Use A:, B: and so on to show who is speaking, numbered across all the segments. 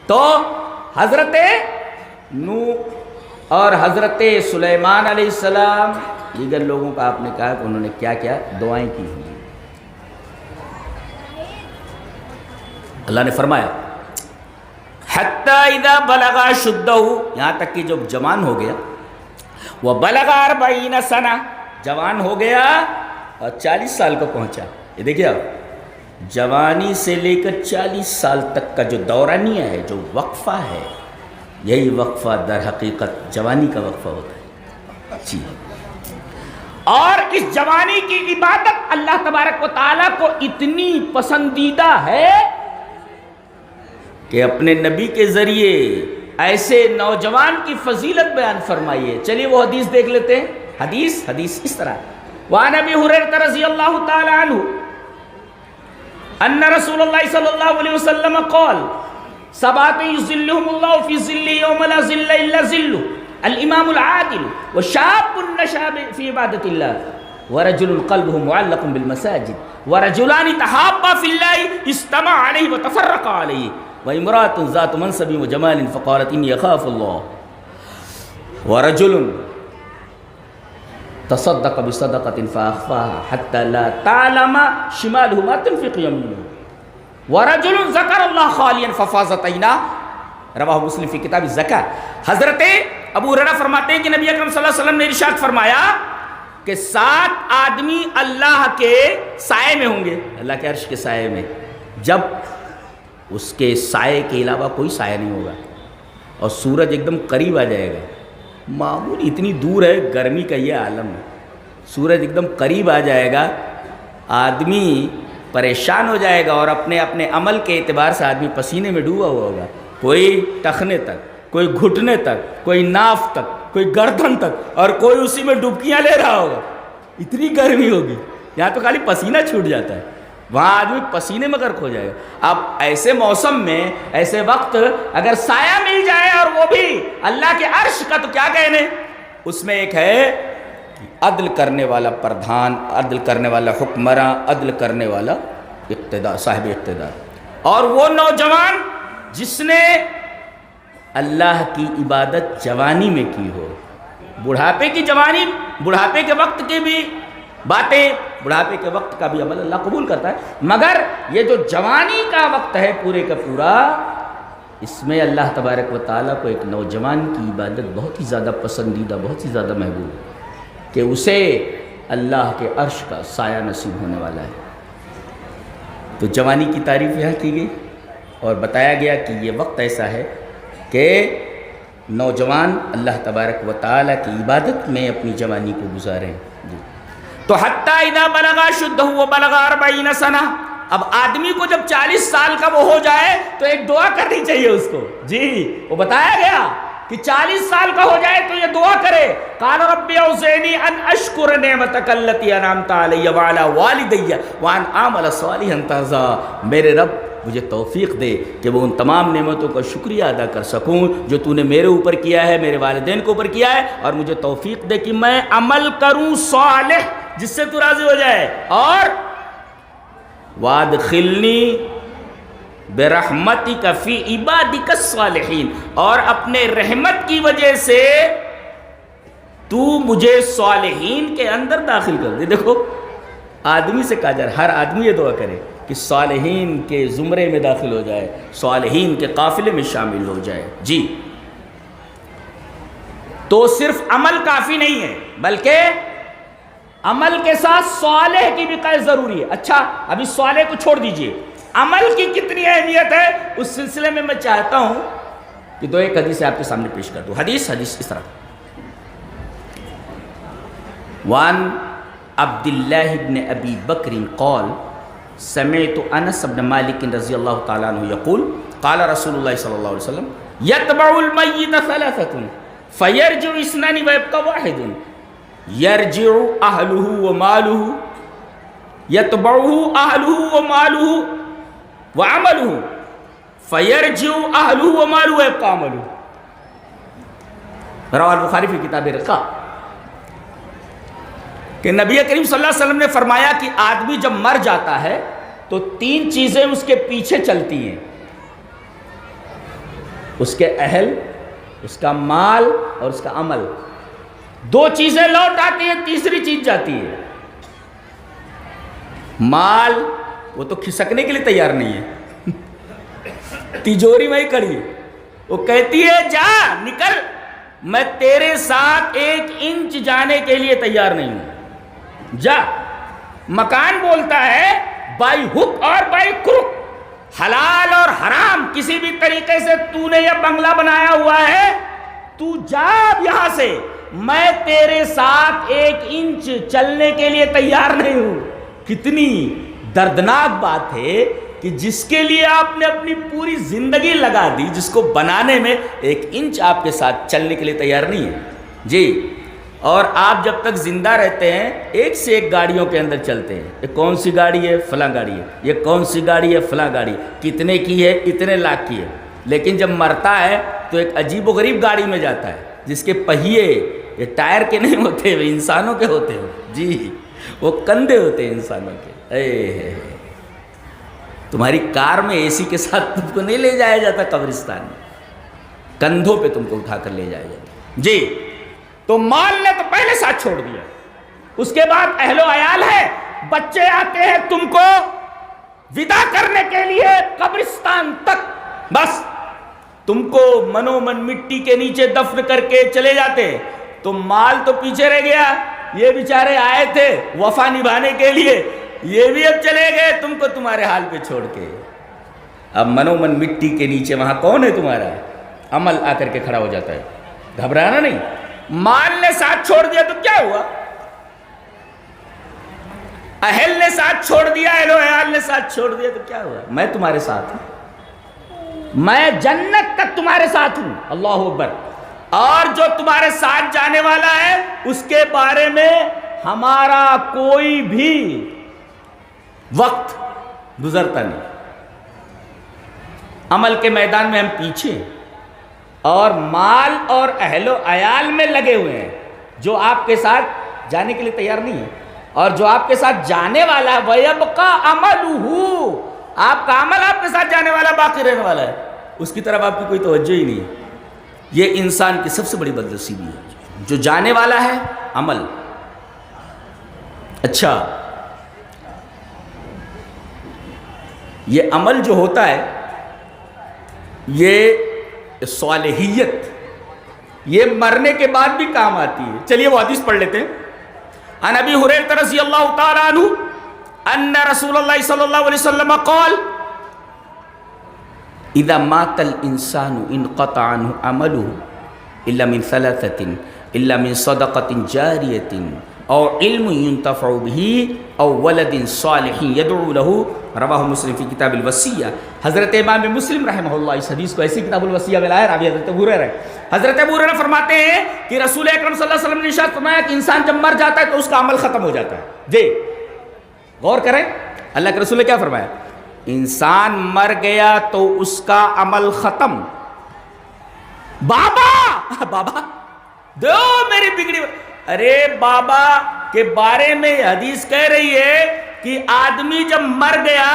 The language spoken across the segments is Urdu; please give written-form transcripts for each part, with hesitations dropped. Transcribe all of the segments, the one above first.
A: تو حضرت نوح اور حضرت سلیمان علیہ السلام دیگر لوگوں کا آپ نے کہا کہ انہوں نے کیا کیا دعائیں کی ہیں. اللہ نے فرمایا حتی اذا بلغ اشدہ، یہاں تک کہ جب جوان ہو گیا، وبلغ 40 سنہ، جوان ہو گیا اور 40 سال کو پہنچا. یہ دیکھیے آپ، جوانی سے لے کر 40 سال تک کا جو دورانیہ ہے، جو وقفہ ہے، یہی وقفہ در حقیقت جوانی کا وقفہ ہوتا ہے. جی، اور اس جوانی کی عبادت اللہ تبارک و تعالیٰ کو اتنی پسندیدہ ہے کہ اپنے نبی کے ذریعے ایسے نوجوان کی فضیلت بیان فرمائیے. چلیے وہ حدیث دیکھ لیتے ہیں. حدیث اس طرح، وعن ابی ہریرہ رضی اللہ تعالی عنہ ان رسول اللہ صلی اللہ علیہ وسلم قال سبعۃ یظلهم اللہ فی ظلہ یوم لا ظل الا ظلہ، الامام العادل وشاب نشأ فی عبادۃ اللہ ورجل قلبه معلق بالمساجد ورجلان تحابا فی اللہ اجتمعا علیہ وتفرقا علیہ وامرأة ذات منصب وجمال فقالت إني أخاف الله ورجل تصدق بصدقة فأخفاها حتى لا تعلم شماله ما تنفق يمينه ورجل ذكر الله خاليا ففاضت عيناه، رواہ مسلم فی کتاب الزکاة. حضرت ابو ہریرہ فرماتے ہیں کہ نبی اکرم صلی اللہ علیہ وسلم نے ارشاد فرمایا کہ 7 آدمی اللہ کے سائے میں ہوں گے، اللہ کے عرش کے سائے میں، جب اس کے سائے کے علاوہ کوئی سایہ نہیں ہوگا، اور سورج ایک دم قریب آ جائے گا. معمول اتنی دور ہے، گرمی کا یہ عالم ہے، سورج ایک دم قریب آ جائے گا، آدمی پریشان ہو جائے گا، اور اپنے عمل کے اعتبار سے آدمی پسینے میں ڈوبا ہوا ہوگا. کوئی ٹخنے تک، کوئی گھٹنے تک، کوئی ناف تک، کوئی گردن تک، اور کوئی اسی میں ڈبکیاں لے رہا ہوگا. اتنی گرمی ہوگی، یہاں تو خالی پسینہ چھوٹ جاتا ہے، وہاں آدمی پسینے میں غرق ہو جائے گا. اب ایسے موسم میں، ایسے وقت اگر سایہ مل جائے اور وہ بھی اللہ کے عرش کا، تو کیا کہنے. اس میں ایک ہے عدل کرنے والا پردھان، عدل کرنے والا حکمراں، عدل کرنے والا اقتدار، صاحب اقتدار، اور وہ نوجوان جس نے اللہ کی عبادت جوانی میں کی ہو. بڑھاپے کی جوانی، بڑھاپے کے وقت کی بھی باتیں، بڑھاپے کے وقت کا بھی عمل اللہ قبول کرتا ہے، مگر یہ جو جوانی کا وقت ہے پورے کا پورا، اس میں اللہ تبارک و تعالیٰ کو ایک نوجوان کی عبادت بہت ہی زیادہ پسندیدہ، بہت ہی زیادہ محبوب ہے کہ اسے اللہ کے عرش کا سایہ نصیب ہونے والا ہے. تو جوانی کی تعریف یہاں کی گئی اور بتایا گیا کہ یہ وقت ایسا ہے کہ نوجوان اللہ تبارک و تعالیٰ کی عبادت میں اپنی جوانی کو گزاریں. جی، تو حتی اذا بلغ اشدہ وبلغ 40 سنہ، اب آدمی کو جب 40 سال کا وہ ہو جائے تو ایک دعا کرنی چاہیے اس کو. جی، وہ بتایا گیا کہ 40 سال کا ہو جائے تو یہ دعا کرے. قال رب اوزعنی ان اشکر نعمتک التی انعمت علی وعلی والدی وان اعمل صالحا ترضیٰ. میرے رب مجھے توفیق دے کہ وہ ان تمام نعمتوں کا شکریہ ادا کر سکوں جو تو نے میرے اوپر کیا ہے، میرے والدین کے اوپر کیا ہے، اور مجھے توفیق دے کہ میں عمل کروں صالح جس سے تو راضی ہو جائے. اور وادخلنی برحمتک فی عبادک الصالحین، اور اپنے رحمت کی وجہ سے تو مجھے صالحین کے اندر داخل کر دے. دیکھو آدمی سے کہا جا رہا، ہر آدمی یہ دعا کرے کہ صالحین کے زمرے میں داخل ہو جائے، صالحین کے قافلے میں شامل ہو جائے. جی، تو صرف عمل کافی نہیں ہے، بلکہ عمل کے ساتھ صالح کی بھی قید ضروری ہے. اچھا، ابھی صالح کو چھوڑ دیجئے، عمل کی کتنی اہمیت ہے اس سلسلے میں میں چاہتا ہوں کہ 2 حدیث آپ کے سامنے پیش کر دوں. حدیث اس طرح، وان عبد اللہ بن ابی بکر قال سمعت انس بن مالک رضی اللہ تعالیٰ عنہ یقول قال رسول اللہ صلی اللہ علیہ وسلم یتبع المیت 3 فیرجع 2 ویبقى 1 یرجع اہلہ ومالہ یتبعہ اہلہ ومالہ وعملہ فیرجع اہلہ ومالہ ویبقى عملہ. رواہ البخاری فی کتاب الرقاق، کہ نبی کریم صلی اللہ علیہ وسلم نے فرمایا کہ آدمی جب مر جاتا ہے تو 3 چیزیں اس کے پیچھے چلتی ہیں. اس کے اہل، اس کا مال اور اس کا عمل، دو چیزیں لوٹ آتی ہیں، تیسری چیز جاتی ہے۔ مال وہ تو کھسکنے کے لیے تیار نہیں ہے، تجوری میں ہی کھڑی ہے، وہ کہتی ہے جا نکل، میں تیرے ساتھ 1 انچ جانے کے لیے تیار نہیں ہوں، جا۔ مکان بولتا ہے بائی ہک اور بائی کروک، حلال اور حرام کسی بھی طریقے سے تو نے یہ بنگلہ بنایا ہوا ہے، تو جا یہاں سے، میں تیرے ساتھ 1 انچ چلنے کے لیے تیار نہیں ہوں۔ کتنی دردناک بات ہے کہ جس کے لیے آپ نے اپنی پوری زندگی لگا دی، جس کو بنانے میں 1 انچ آپ کے ساتھ چلنے کے لیے تیار نہیں ہے جی۔ اور آپ جب تک زندہ رہتے ہیں ایک سے ایک گاڑیوں کے اندر چلتے ہیں، یہ کون سی گاڑی ہے؟ فلاں گاڑی ہے، یہ کون سی گاڑی ہے؟ فلاں گاڑی، کتنے کی ہے؟ اتنے لاکھ کی ہے۔ لیکن جب مرتا ہے تو ایک عجیب و غریب گاڑی میں جاتا ہے جس کے پہیے یہ ٹائر کے نہیں ہوتے، وہ انسانوں کے ہوتے ہیں جی، وہ کندھے ہوتے ہیں انسانوں کے۔ تمہاری کار میں اے سی کے ساتھ تم کو نہیں لے جایا جاتا قبرستان میں، کندھوں پہ تم کو اٹھا کر لے جایا جاتا جی۔ تو مال نے تو پہلے ساتھ چھوڑ دیا، اس کے بعد اہل و عیال ہے، بچے آتے ہیں تم کو ودا کرنے کے لیے قبرستان تک، بس تم کو منو من مٹی کے نیچے دفن کر کے چلے جاتے، تو مال تو پیچھے رہ گیا، یہ بیچارے آئے تھے وفا نبھانے کے لیے، یہ بھی اب چلے گئے تم کو تمہارے حال پہ چھوڑ کے۔ اب منو من مٹی کے نیچے وہاں کون ہے تمہارا؟ عمل آ کر کے کھڑا ہو جاتا ہے، گھبرانا نہیں۔ مال نے ساتھ چھوڑ دیا تو کیا ہوا؟ اہل نے ساتھ چھوڑ دیا، اہل و عیال نے ساتھ چھوڑ دیا تو کیا ہوا؟ میں تمہارے ساتھ ہوں، میں جنت تک تمہارے ساتھ ہوں، اللہ اکبر۔ اور جو تمہارے ساتھ جانے والا ہے اس کے بارے میں ہمارا کوئی بھی وقت گزرتا نہیں، عمل کے میدان میں ہم پیچھے، اور مال اور اہل و عیال میں لگے ہوئے ہیں، جو آپ کے ساتھ جانے کے لیے تیار نہیں ہے، اور جو آپ کے ساتھ جانے والا ہے وَيَبْقَى عَمَلُهُ، آپ کا عمل آپ کے ساتھ جانے والا باقی رہنے والا ہے، اس کی طرف آپ کی کوئی توجہ ہی نہیں ہے۔ یہ انسان کی سب سے بڑی بدنصیبی ہے، جو جانے والا ہے عمل۔ اچھا، یہ عمل جو ہوتا ہے یہ صالحیت، یہ مرنے کے بعد بھی کام آتی ہے۔ چلیے وہ حدیث پڑھ لیتے ہیں۔ عن ابی ہریرہ رضی اللہ تعالی عنہ ان رسول اللہ صلی اللہ علیہ وسلم قال اذا مات الانسان انقطع عنه عمله الا من ثلاثه الا من صدقة جاریة او علم ينتفع به او ولد صالح يدعو له، رواہ مسلم فی کتاب الوصیہ۔ حضرت امام مسلم رحمہ اللہ اس حدیث کو ایسی کتاب الوصیہ میں لایا، راوی حضرت ابو ہریرہ ہے۔ حضرت ابو ہریرہ فرماتے ہیں کہ رسول اکرم صلی اللہ علیہ وسلم نے ارشاد فرمایا کہ انسان جب مر جاتا ہے تو اس کا عمل ختم ہو جاتا ہے جی۔ غور کریں، اللہ کے رسول نے کیا فرمایا؟ انسان مر گیا تو اس کا عمل ختم۔ بابا بابا دو میری بگڑی، ارے بابا کے بارے میں حدیث کہہ رہی ہے کہ آدمی جب مر گیا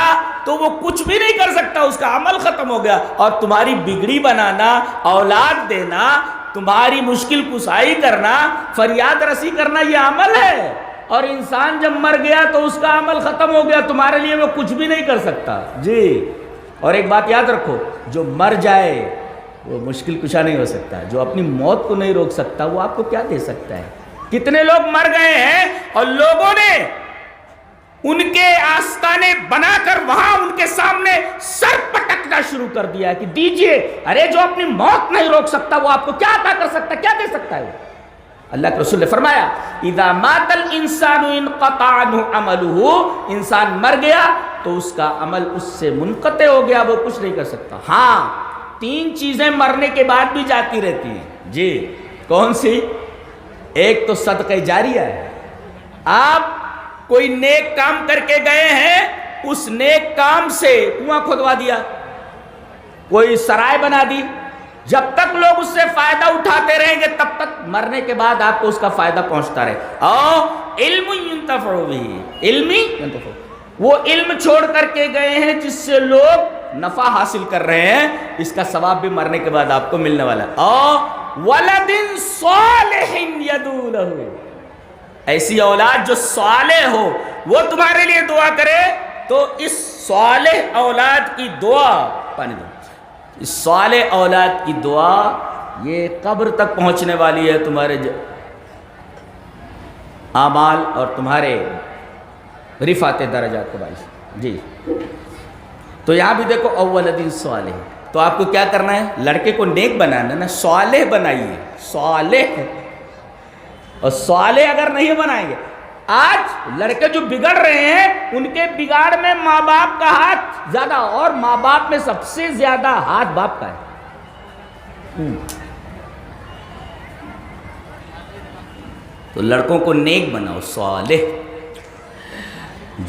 A: تو وہ کچھ بھی نہیں کر سکتا، اس کا عمل ختم ہو گیا، اور تمہاری بگڑی بنانا، اولاد دینا، تمہاری مشکل کشائی کرنا، فریاد رسی کرنا، یہ عمل ہے۔ اور انسان جب مر گیا تو اس کا عمل ختم ہو گیا، تمہارے لیے وہ کچھ بھی نہیں کر سکتا جی۔ اور ایک بات یاد رکھو، جو مر جائے وہ مشکل کشا نہیں ہو سکتا، جو اپنی موت کو نہیں روک سکتا وہ آپ کو کیا دے سکتا ہے؟ کتنے لوگ مر گئے ہیں اور لوگوں نے ان کے آستانے بنا کر وہاں ان کے سامنے سر پٹکنا شروع کر دیا کہ دیجئے، ارے جو اپنی موت نہیں روک سکتا وہ آپ کو کیا عطا کر سکتا ہے، کیا دے سکتا ہے؟ اللہ کے رسول نے فرمایا اذا مات الانسان انقطع عنہ عملہ، انسان مر گیا تو اس کا عمل اس سے منقطع ہو گیا، وہ کچھ نہیں کر سکتا۔ ہاں 3 چیزیں مرنے کے بعد بھی جاتی رہتی ہیں جی۔ کون سی؟ ایک تو صدقہ جاریہ ہے، آپ کوئی نیک کام کر کے گئے ہیں، اس نیک کام سے کنواں کھودوا دیا، کوئی سرائے بنا دی، جب تک لوگ اس سے فائدہ اٹھاتے رہیں گے تب تک مرنے کے بعد آپ کو اس کا فائدہ پہنچتا رہے۔ اور علم ينتفع به، علمی وہ علم چھوڑ کر کے گئے ہیں جس سے لوگ نفع حاصل کر رہے ہیں، اس کا ثواب بھی مرنے کے بعد آپ کو ملنے والا ہے۔ اور ولد صالح یدعو لہ، ایسی اولاد جو صالح ہو، وہ تمہارے لیے دعا کرے تو اس صالح اولاد کی دعا پانے دو۔ اس صالح اولاد کی دعا یہ قبر تک پہنچنے والی ہے، تمہارے اعمال اور تمہارے رفعت درجات کے باعث۔ جی تو یہاں بھی دیکھو اولد صالح، تو آپ کو کیا کرنا ہے؟ لڑکے کو نیک بنانا نا، صالح بنائیے، صالح۔ اور صالح اگر نہیں بنائیں گے، آج لڑکے جو بگڑ رہے ہیں ان کے بگاڑ میں ماں باپ کا ہاتھ زیادہ، اور ماں باپ میں سب سے زیادہ ہاتھ باپ کا ہے۔ تو لڑکوں کو نیک بناؤ، صالح۔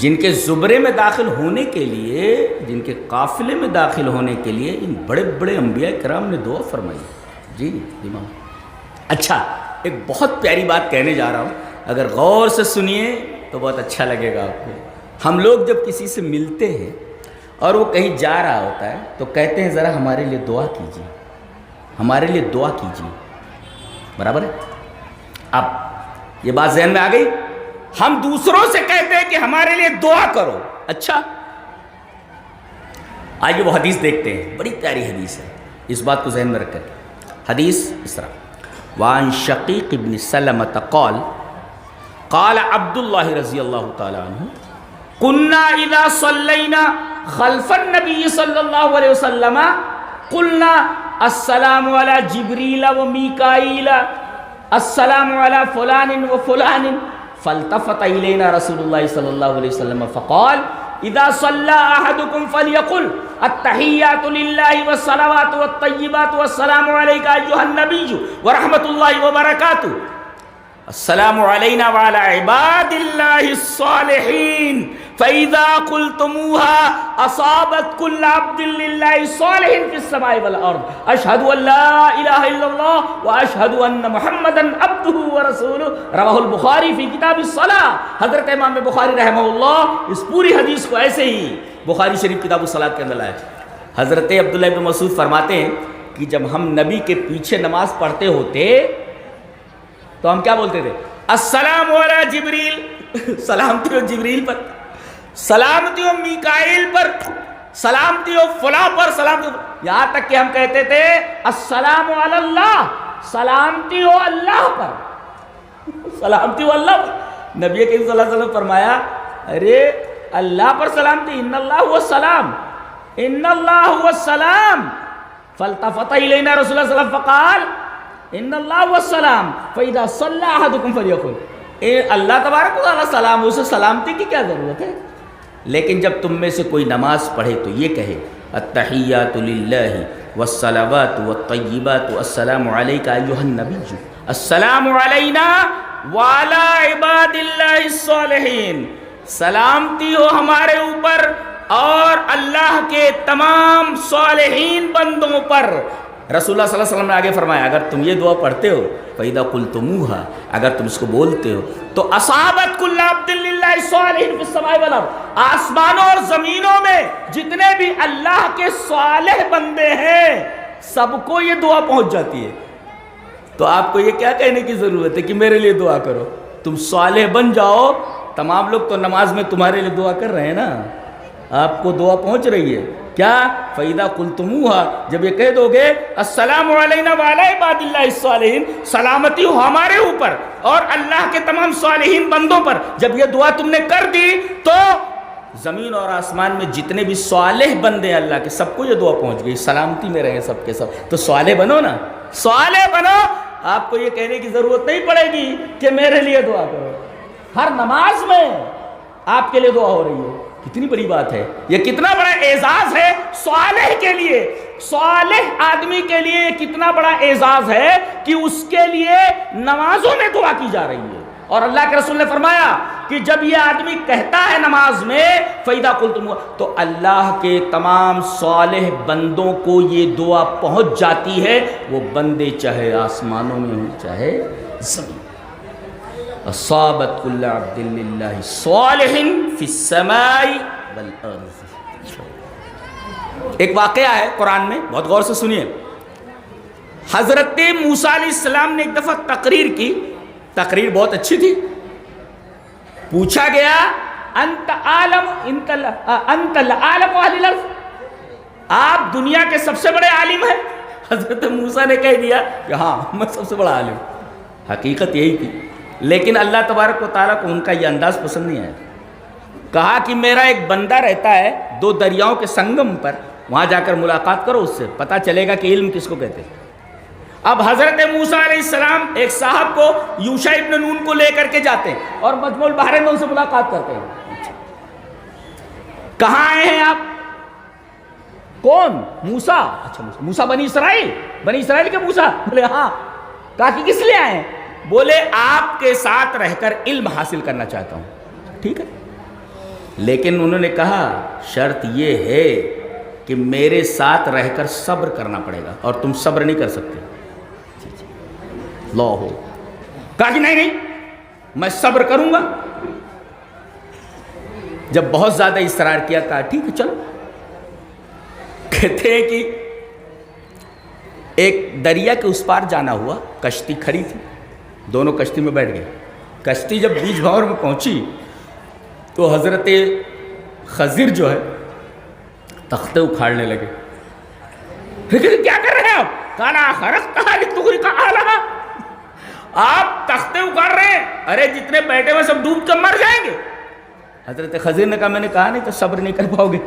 A: جن کے زمرے میں داخل ہونے کے لیے، جن کے قافلے میں داخل ہونے کے لیے ان بڑے بڑے انبیاء کرام نے دعا فرمائی۔ جی امام، اچھا ایک بہت پیاری بات کہنے جا رہا ہوں، اگر غور سے سنیے تو بہت اچھا لگے گا آپ کو۔ ہم لوگ جب کسی سے ملتے ہیں اور وہ کہیں جا رہا ہوتا ہے تو کہتے ہیں ذرا ہمارے لیے دعا کیجیے، ہمارے لیے دعا کیجیے، برابر ہے؟ اب یہ بات ذہن میں آ گئی؟ ہم دوسروں سے کہتے ہیں کہ ہمارے لیے دعا کرو۔ اچھا آئیے وہ حدیث دیکھتے ہیں، بڑی پیاری حدیث ہے، اس بات کو ذہن میں رکھ کر۔ حدیث اس طرح، وعن شقیق بن سلمۃ قال قال عبد اللہ رضی اللہ تعالی عنہ كنا اذا صلینا خلف النبی صلی اللہ علیہ وسلم قلنا السلام علی جبریل و میکائیل السلام علی فلان و فلان فالتفت الینا رسول اللہ صلی اللہ علیہ وسلم فقال اذا صلى احدكم فليقل التحیات للہ والصلوات والطیبات والسلام علیک ایھا النبی ورحمۃ اللہ وبرکاتہ السلام علینا وعلی عباد اللہ الصالحین فَإِذَا قُلْتُمُوهَا أَصَابَتْ كُلَّ عَبْدٍ لِلَّهِ صَالِحٍ فِي السَّمَاءِ وَالْأَرْضِ أَشْهَدُ أَن لَا إِلَهَ إِلَّا اللَّهُ وَأَشْهَدُ أَنَّ مُحَمَّدًا عَبْدُهُ وَرَسُولُهُ رواہ البخاری فی کتاب الصلاۃ۔ حضرت امام بخاری رحمہ اللہ اس پوری حدیث کو ایسے ہی بخاری شریف کتاب الصلاۃ کے اندر لائے۔ حضرت عبداللہ بن مسعود فرماتے ہیں کہ جب ہم نبی کے پیچھے نماز پڑھتے ہوتے تو ہم کیا بولتے تھے؟ السلام علی جبریل، سلامتی ہو جبریل پر، سلامتی ہو میکائیل پر، سلامتی ہو فلاں پر، سلامتی ہو، یہاں تک کہ ہم کہتے تھے السلام علی اللہ، سلامتی ہو اللہ پر، سلامتی ہو اللہ پر۔ نبی کریم صلی اللہ علیہ وسلم فرمایا ارے اللہ پر سلامتی، ان اللہ هو السلام، ان اللہ هو السلام فالتفت الینا رسول اللہ صلی اللہ علیہ وسلم فقال ان اللہ هو السلام فاذا صلى احدكم فليقل اللہ تبارک و تعالیٰ سلام، اسے سلامتی کی کیا ضرورت ہے؟ لیکن جب تم میں سے کوئی نماز پڑھے تو یہ کہے التحیات للہ والصلوات والطیبات السلام علیک ایھا النبی السلام علینا وعلی عباد اللہ الصالحین، سلامتی ہو ہمارے اوپر اور اللہ کے تمام صالحین بندوں پر۔ رسول اللہ صلی اللہ علیہ وسلم نے آگے فرمایا اگر تم یہ دعا پڑھتے ہو فَإِذَا قُلْتُمُوهَا، اگر تم اس کو بولتے ہو تو أَصَابَتْ كُلَّ عَبْدٍ لِلَّهِ صَالِحٍ فِي السَّمَاءِ وَالْأَرْضِ، آسمانوں اور زمینوں میں جتنے بھی اللہ کے صالح بندے ہیں سب کو یہ دعا پہنچ جاتی ہے۔ تو آپ کو یہ کیا کہنے کی ضرورت ہے کہ میرے لیے دعا کرو؟ تم صالح بن جاؤ، تمام لوگ تو نماز میں تمہارے لیے دعا کر رہے ہیں نا، آپ کو دعا پہنچ رہی ہے کیا؟ فَإِذَا قُلْتُمُوهَا، جب یہ کہہ دو گے السلام علینا وعلی عباد اللہ الصالحین، سلامتی ہو ہمارے اوپر اور اللہ کے تمام صالحین بندوں پر، جب یہ دعا تم نے کر دی تو زمین اور آسمان میں جتنے بھی صالح بندے ہیں اللہ کے سب کو یہ دعا پہنچ گئی، سلامتی میں رہے سب کے سب۔ تو صالح بنو نا، صالح بنو، آپ کو یہ کہنے کی ضرورت نہیں پڑے گی کہ میرے لیے دعا کرو، ہر نماز میں آپ کے لیے دعا ہو رہی ہے۔ کتنی بڑی بات ہے، یہ کتنا بڑا اعزاز ہے صالح کے لیے، صالح آدمی کے لیے کتنا بڑا اعزاز ہے کہ اس کے لیے نمازوں میں دعا کی جا رہی ہے۔ اور اللہ کے رسول نے فرمایا کہ جب یہ آدمی کہتا ہے نماز میں فَإِذَا قُلْتُمُوهَا، تو اللہ کے تمام صالح بندوں کو یہ دعا پہنچ جاتی ہے، وہ بندے چاہے آسمانوں میں ہوں چاہے زمین۔ اصابت كل عبد للہ صالح فی السماء والارض۔ ایک واقعہ ہے قرآن میں، بہت غور سے سنیے. حضرت موسیٰ علیہ السلام نے ایک دفعہ تقریر کی، تقریر بہت اچھی تھی. پوچھا گیا انت عالم اہل الارض، آپ دنیا کے سب سے بڑے عالم ہیں. حضرت موسیٰ نے کہہ دیا کہ ہاں میں سب سے بڑا عالم. حقیقت یہی تھی، لیکن اللہ تبارک و تعالیٰ کو ان کا یہ انداز پسند نہیں آیا. کہا کہ میرا ایک بندہ رہتا ہے 2 دریاؤں کے سنگم پر، وہاں جا کر ملاقات کرو، اس سے پتہ چلے گا کہ علم کس کو کہتے ہیں. اب حضرت موسیٰ علیہ السلام ایک صاحب کو یوشع ابن نون کو لے کر کے جاتے ہیں اور مجمع البحرین میں ان سے ملاقات کرتے ہیں. کہاں آئے ہیں آپ؟ کون؟ موسیٰ. اچھا موسیٰ بنی اسرائیل کے موسیٰ؟ بولے ہاں. کہا کہ کس لیے آئے ہیں؟ بولے آپ کے ساتھ رہ کر علم حاصل کرنا چاہتا ہوں. ٹھیک ہے، لیکن انہوں نے کہا شرط یہ ہے کہ میرے ساتھ رہ کر صبر کرنا پڑے گا، اور تم صبر نہیں کر سکتے. لو ہو. کہا کہ نہیں میں صبر کروں گا. جب بہت زیادہ اصرار کیا کہا ٹھیک ہے چلو. کہتے ہیں کہ ایک دریا کے اس پار جانا ہوا، کشتی کھڑی تھی، دونوں کشتی میں بیٹھ گئے. کشتی جب بیچ بھنور میں پہنچی تو حضرت خضر جو ہے تختے اکھاڑنے لگے. کیا کر رہے ہیں آپ؟ کالا خرقتھا لتغرق اہلھا، آپ تختے اکھاڑ رہے ہیں، ارے جتنے بیٹھے ہوئے سب ڈوب کر مر جائیں گے. حضرت خضر نے کہا میں نے کہا نہیں تو صبر نہیں کر پاؤ گے.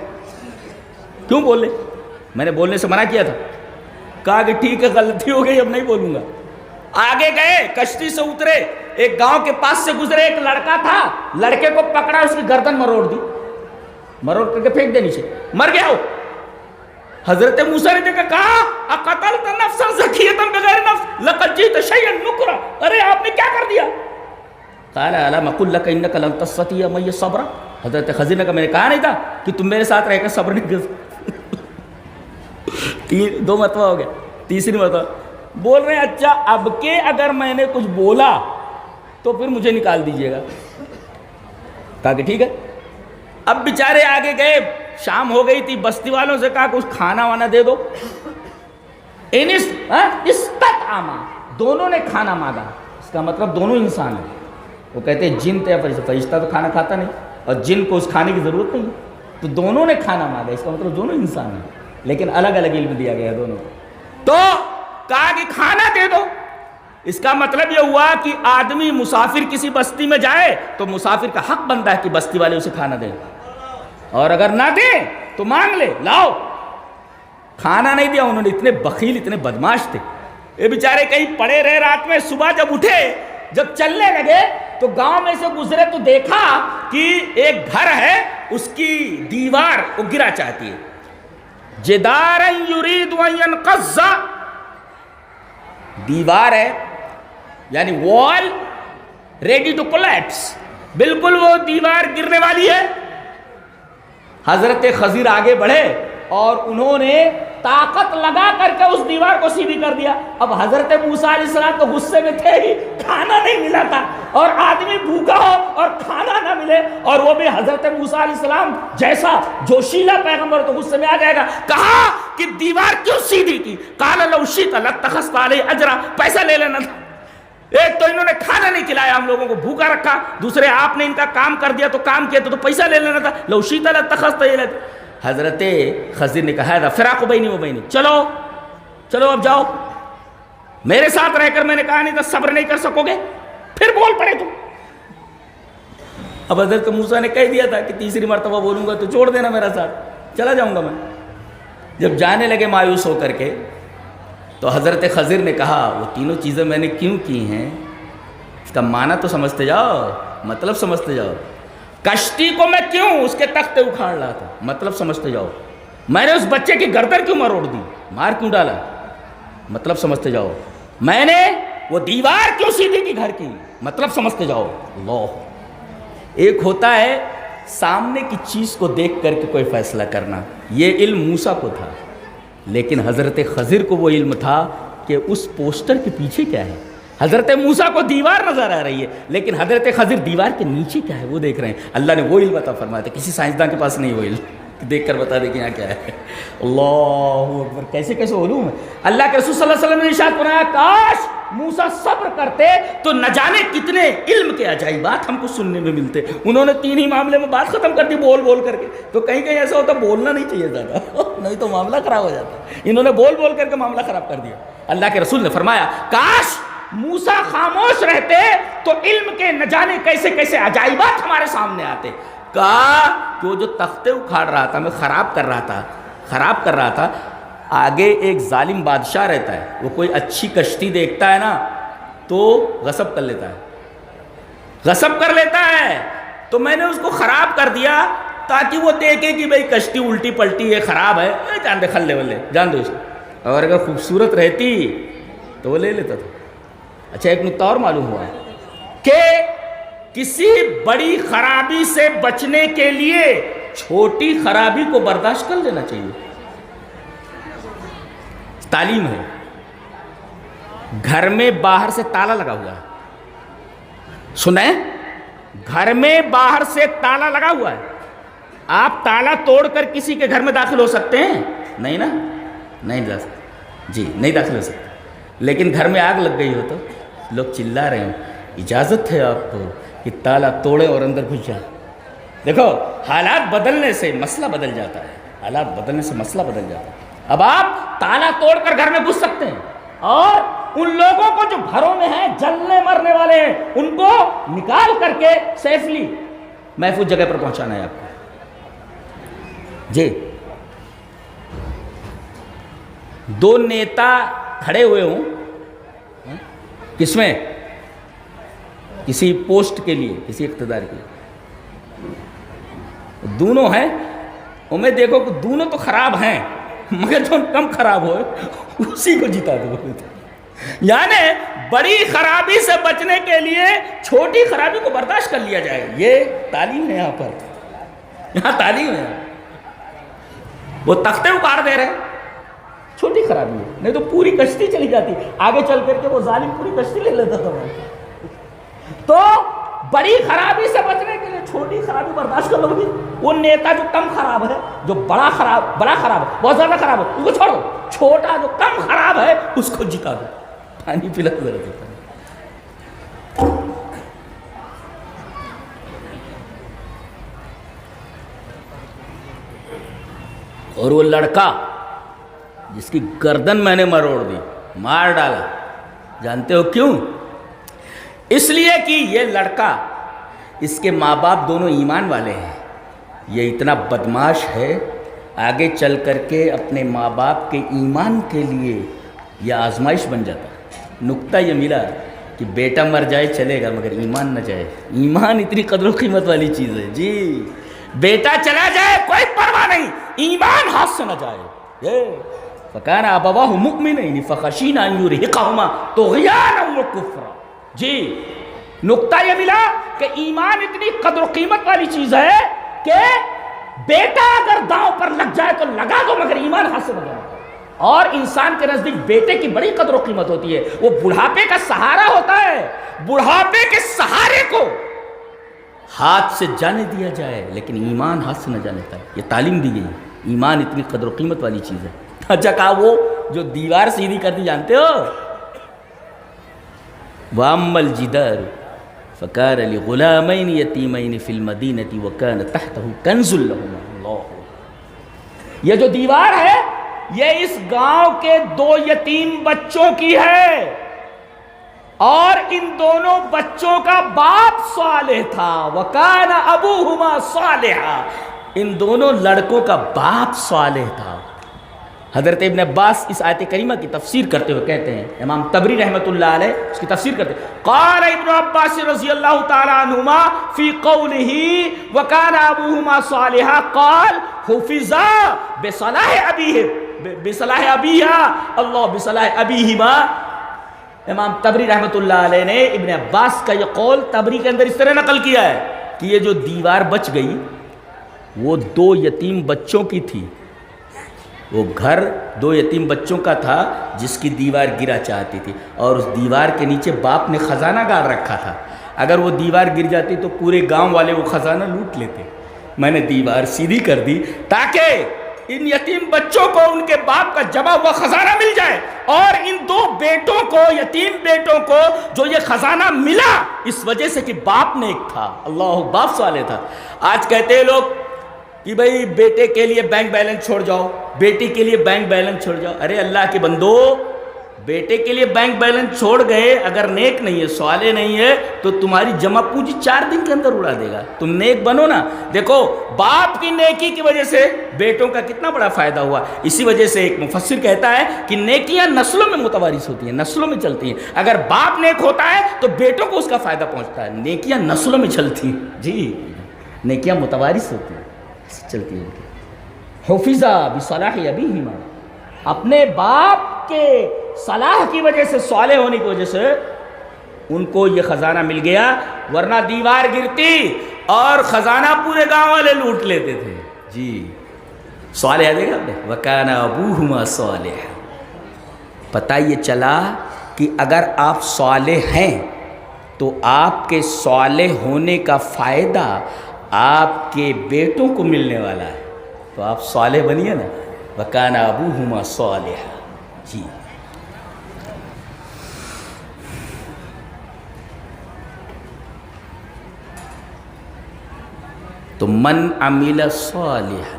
A: کیوں بولے؟ میں نے بولنے سے منع کیا تھا. کہا کہ ٹھیک ہے غلطی ہو گئی اب نہیں بولوں گا. آگے گئے، کشتی سے اترے، ایک گاؤں کے پاس سے گزرے، ایک لڑکا تھا، لڑکے کو پکڑا، اس کی گردن مروڑ دی، مروڑ کر کے پھینک دے نیچے، مر گیا ہو. حضرت موسیٰ نے دیکھا، کہا اقتلت نفسا زکیۃ بغیر نفس لقد جئت شیئا نکرا، ارے آپ نے کیا کر دیا؟ قال الم اقل لك انك لن تستطيع معي صبرا. حضرت خضر نے کہا میں نے کہا نہیں تھا کہ تم میرے ساتھ رہ کر صبر نہیں کر سکتے. 2 مرتبہ ہو گیا، تیسری مرتبہ بول رہے ہیں اچھا اب کے اگر میں نے کچھ بولا تو پھر مجھے نکال دیجئے گا. کہا کہ ٹھیک ہے. اب بیچارے آگے گئے، شام ہو گئی تھی، بستی والوں سے کہا کچھ کھانا وانا دے دو. استطعما، دونوں نے کھانا مانگا. اس کا مطلب دونوں انسان ہیں. وہ کہتے ہیں جن تھے، فرشتہ تو کھانا کھاتا نہیں اور جن کو اس کھانے کی ضرورت نہیں ہے، تو دونوں نے کھانا مانگا. اس کا مطلب دونوں انسان ہیں، لیکن الگ الگ علم دیا گیا دونوں کو. تو کہا کہ کھانا دے دو. اس کا مطلب یہ ہوا کہ آدمی مسافر کسی بستی میں جائے تو مسافر کا حق بنتا ہے کہ بستی والے اسے کھانا دیں، اور اگر نہ دیں تو مانگ لے، لاؤ. کھانا نہیں دیا انہوں نے. اتنے بخیل، اتنے بدماش تھے یہ بیچارے. کہیں پڑے رہے رات میں، صبح جب اٹھے، جب چلنے لگے تو گاؤں میں سے گزرے تو دیکھا کہ ایک گھر ہے، اس کی دیوار وہ گرا چاہتی ہے. جدارا یرید ان ينقض، دیوار ہے یعنی وال ریڈی ٹو کولیپس، بالکل وہ دیوار گرنے والی ہے. حضرت خضر آگے بڑھے اور انہوں نے طاقت لگا کر کے اس دیوار کو سیدھی کر دیا. اب حضرت موسیٰ علیہ السلام تو غصے میں تھے ہی، کھانا نہیں ملا تھا، اور آدمی بھوکا ہو اور کھانا نہ ملے، اور وہ بھی حضرت موسیٰ علیہ السلام جیسا جوشیلا پیغمبر تو غصے میں آ جائے گا. کہا کہ دیوار کیوں سیدھی کی؟ قال لو شئت لاتخذت علیہ اجرا، پیسہ لے لینا تھا. ایک تو انہوں نے کھانا نہیں کھلایا، ہم لوگوں کو بھوکا رکھا، دوسرے آپ نے ان کا کام کر دیا تو کام کیا تو پیسہ لے لینا تھا. لو شئت لاتخذت علیہ. حضرت خضر نے کہا ہے فراق بینی و بینی، چلو اب جاؤ، میرے ساتھ رہ کر میں نے کہا نہیں تھا صبر نہیں کر سکو گے، پھر بول پڑے تم. اب حضرت موسیٰ نے کہہ دیا تھا کہ تیسری مرتبہ بولوں گا تو چھوڑ دینا میرا ساتھ، چلا جاؤں گا میں. جب جانے لگے مایوس ہو کر کے تو حضرت خضر نے کہا وہ تینوں چیزیں میں نے کیوں کی ہیں، اس کا معنی تو سمجھتے جاؤ، مطلب سمجھتے جاؤ. کشتی کو میں کیوں اس کے تختے اکھاڑ رہا تھا، مطلب سمجھتے جاؤ. میں نے اس بچے کی گردن کیوں مروڑ دی، مار کیوں ڈالا، مطلب سمجھتے جاؤ. میں نے وہ دیوار کیوں سیدھی کی گھر کی، مطلب سمجھتے جاؤ. اللہ، ایک ہوتا ہے سامنے کی چیز کو دیکھ کر کے کوئی فیصلہ کرنا، یہ علم موسیٰ کو تھا، لیکن حضرت خضر کو وہ علم تھا کہ اس پوسٹر کے پیچھے کیا ہے. حضرت موسیٰ کو دیوار نظر آ رہی ہے، لیکن حضرت خضر دیوار کے نیچے کیا ہے وہ دیکھ رہے ہیں. اللہ نے وہ علم عطا فرمایا تھا، کسی سائنسداں کے پاس نہیں وہ علم. دیکھ کر بتا دے کہ یہاں کیا ہے. اللہ اکبر، کیسے کیسے علوم ہے. اللہ کے رسول صلی اللہ علیہ وسلم نے ارشاد فرمایا کاش موسیٰ صبر کرتے تو نہ جانے کتنے علم کے عجائبات ہم کو سننے میں ملتے. انہوں نے 3 ہی معاملے میں بات ختم کر دی بول بول کر کے. تو کہیں کہیں ایسا ہوتا بولنا نہیں چاہیے زیادہ نہیں تو معاملہ خراب ہو جاتا. انہوں نے بول بول کر کے معاملہ خراب کر دیا. اللہ کے رسول نے فرمایا کاش موسیٰ خاموش رہتے تو علم کے نہ جانے کیسے کیسے عجائبات ہمارے سامنے آتے. کہا کہ وہ جو تختے اکھاڑ رہا تھا، میں خراب کر رہا تھا، آگے ایک ظالم بادشاہ رہتا ہے، وہ کوئی اچھی کشتی دیکھتا ہے نا تو غصب کر لیتا ہے. تو میں نے اس کو خراب کر دیا تاکہ وہ دیکھے کہ بھئی کشتی الٹی پلٹی ہے، خراب ہے، جان دے کھلے والے جان دو اس کو. اور اگر خوبصورت رہتی تو وہ لے لیتا تھا. اچھا ایک نکتہ اور معلوم ہوا ہے کہ کسی بڑی خرابی سے بچنے کے لیے چھوٹی خرابی کو برداشت کر لینا چاہیے. تعلیم ہے. گھر میں باہر سے تالا لگا ہوا ہے، سنیں، گھر میں باہر سے تالا لگا ہوا ہے. آپ تالا توڑ کر کسی کے گھر میں داخل ہو سکتے ہیں؟ نہیں نا، نہیں جا سکتے جی، نہیں داخل ہو سکتے. لیکن گھر میں آگ لگ گئی ہو تو لوگ چلا رہے ہیں، اجازت ہے آپ کو کہ تالا توڑیں اور اندر گھس جائیں. دیکھو حالات بدلنے سے مسئلہ بدل جاتا ہے. اب آپ تالا توڑ کر گھر میں گھس سکتے ہیں اور ان لوگوں کو جو گھروں میں ہیں جلنے مرنے والے ہیں ان کو نکال کر کے سیفلی محفوظ جگہ پر پہنچانا ہے آپ کو. جی 2 نیتا کھڑے ہوئے ہوں کس میں، کسی پوسٹ کے لیے، کسی اقتدار کے لیے، دونوں ہیں، اور میں دیکھو کہ دونوں تو خراب ہیں مگر جو کم خراب ہوئے اسی کو جیتا دو. یعنی بڑی خرابی سے بچنے کے لیے چھوٹی خرابی کو برداشت کر لیا جائے. یہ تعلیم ہے یہاں تعلیم ہے. وہ تختے اکاڑ دے رہے ہیں، چھوٹی خرابی ہے، نہیں تو پوری کشتی چلی جاتی. آگے چل کر کے وہ ظالم پوری کشتی لے لیتا تھا. تو بڑی خرابی سے بچنے کے لیے چھوٹی خرابی برداشت کر لو. وہ نیتا جو کم خراب ہے، جو بڑا خراب ہے، بہت زیادہ خراب ہے، اس کو چھوڑو. چھوٹا جو کم خراب ہے اس کو جتا دو. پانی پلا ضرورت ہے. اور وہ لڑکا جس کی گردن میں نے مروڑ دی، مار ڈالا، جانتے ہو کیوں؟ اس لیے کہ یہ لڑکا، اس کے ماں باپ دونوں ایمان والے ہیں. یہ اتنا بدماش ہے، آگے چل کر کے اپنے ماں باپ کے ایمان کے لیے یہ آزمائش بن جاتا. نکتہ یہ ملا کہ بیٹا مر جائے چلے گا مگر ایمان نہ جائے. ایمان اتنی قدر و قیمت والی چیز ہے جی. بیٹا چلا جائے کوئی پرواہ نہیں، ایمان ہاتھ سے نہ جائے. فَكَانَ أَبَوَاهُ مُؤْمِنَيْنِ فَخَشِينَا أَن يُرْهِقَهُمَا طُغْيَانًا وَكُفْرًا. جی نکتہ یہ ملا کہ ایمان اتنی قدر و قیمت والی چیز ہے کہ بیٹا اگر داؤں پر لگ جائے تو لگا دو مگر ایمان ہاتھ سے نہ جائے. اور انسان کے نزدیک بیٹے کی بڑی قدر و قیمت ہوتی ہے. وہ بڑھاپے کا سہارا ہوتا ہے. بڑھاپے کے سہارے کو ہاتھ سے جانے دیا جائے لیکن ایمان ہاتھ سے نہ جانے پائے. یہ تعلیم دی گئی. ایمان اتنی قدر و قیمت والی چیز ہے. اچھا کہا وہ جو دیوار سیدھی کرتی جانتے ہو، وَأَمَّا الْجِدَارُ فَكَانَ لِغُلَامَيْنِ يَتِيمَيْنِ فِي الْمَدِينَةِ وَكَانَ تَحْتَهُ كَنْزٌ لَهُمَا. یہ جو دیوار ہے یہ اس گاؤں کے 2 یتیم بچوں کی ہے اور ان دونوں بچوں کا باپ صالح تھا. وَكَانَ أَبُوهُمَا صَالِحًا. ان دونوں لڑکوں کا باپ صالح تھا. حضرت ابن عباس اس آیت کریمہ کی تفسیر کرتے ہوئے کہتے ہیں، امام طبری رحمۃ اللہ علیہ اس کی تفسیر کرتے ہیں، قال ابن عباس رضی اللہ تعالی عنہما فی قولہ وکان ابوہما صالحا قال حفظا بصلاح ابیہا اللہ بصلاح ابیہما. امام طبری رحمۃ اللہ علیہ نے ابن عباس کا یہ قول طبری کے اندر اس طرح نقل کیا ہے کہ یہ جو دیوار بچ گئی وہ 2 یتیم بچوں کی تھی. وہ گھر 2 یتیم بچوں کا تھا جس کی دیوار گرا چاہتی تھی اور اس دیوار کے نیچے باپ نے خزانہ گاڑ رکھا تھا. اگر وہ دیوار گر جاتی تو پورے گاؤں والے وہ خزانہ لوٹ لیتے. میں نے دیوار سیدھی کر دی تاکہ ان یتیم بچوں کو ان کے باپ کا جمع ہوا خزانہ مل جائے، اور ان دو بیٹوں کو، یتیم بیٹوں کو جو یہ خزانہ ملا اس وجہ سے کہ باپ نیک تھا، اللہ باپ صالح تھا۔ آج کہتے ہیں لوگ کہ بھئی بیٹے کے لیے بینک بیلنس چھوڑ جاؤ، بیٹی کے لیے بینک بیلنس چھوڑ جاؤ۔ ارے اللہ کے بندو، بیٹے کے لیے بینک بیلنس چھوڑ گئے، اگر نیک نہیں ہے، صالح نہیں ہے، تو تمہاری جمع پونجی 4 دن کے اندر اڑا دے گا۔ تم نیک بنو نا۔ دیکھو باپ کی نیکی کی وجہ سے بیٹوں کا کتنا بڑا فائدہ ہوا۔ اسی وجہ سے ایک مفسر کہتا ہے کہ نیکیاں نسلوں میں متوارث ہوتی ہیں، نسلوں میں چلتی ہیں۔ اگر باپ نیک ہوتا ہے تو بیٹوں کو اس کا فائدہ پہنچتا ہے، نیکیاں نسلوں میں چلتی ہیں۔ جی، نیکیاں متوارث ہوتی ہیں، چلتی ہیں۔ حفظہ بصلاح ابیہما، اپنے باپ کے صلاح کی وجہ سے، صالح ہونے کی وجہ سے ان کو یہ خزانہ مل گیا، ورنہ دیوار گرتی اور خزانہ پورے گاؤں والے لوٹ لیتے تھے۔ جی، صالح دیکھا آپ نے، وَكَانَ أَبُوهُمَا صَالِحًا۔ پتہ یہ چلا کہ اگر آپ صالح ہیں تو آپ کے صالح ہونے کا فائدہ آپ کے بیٹوں کو ملنے والا ہے، تو آپ صالح بنیے نا۔ وَكَانَ أَبُوهُمَا صَالِحًا۔ جی، تو من عمل صالحا،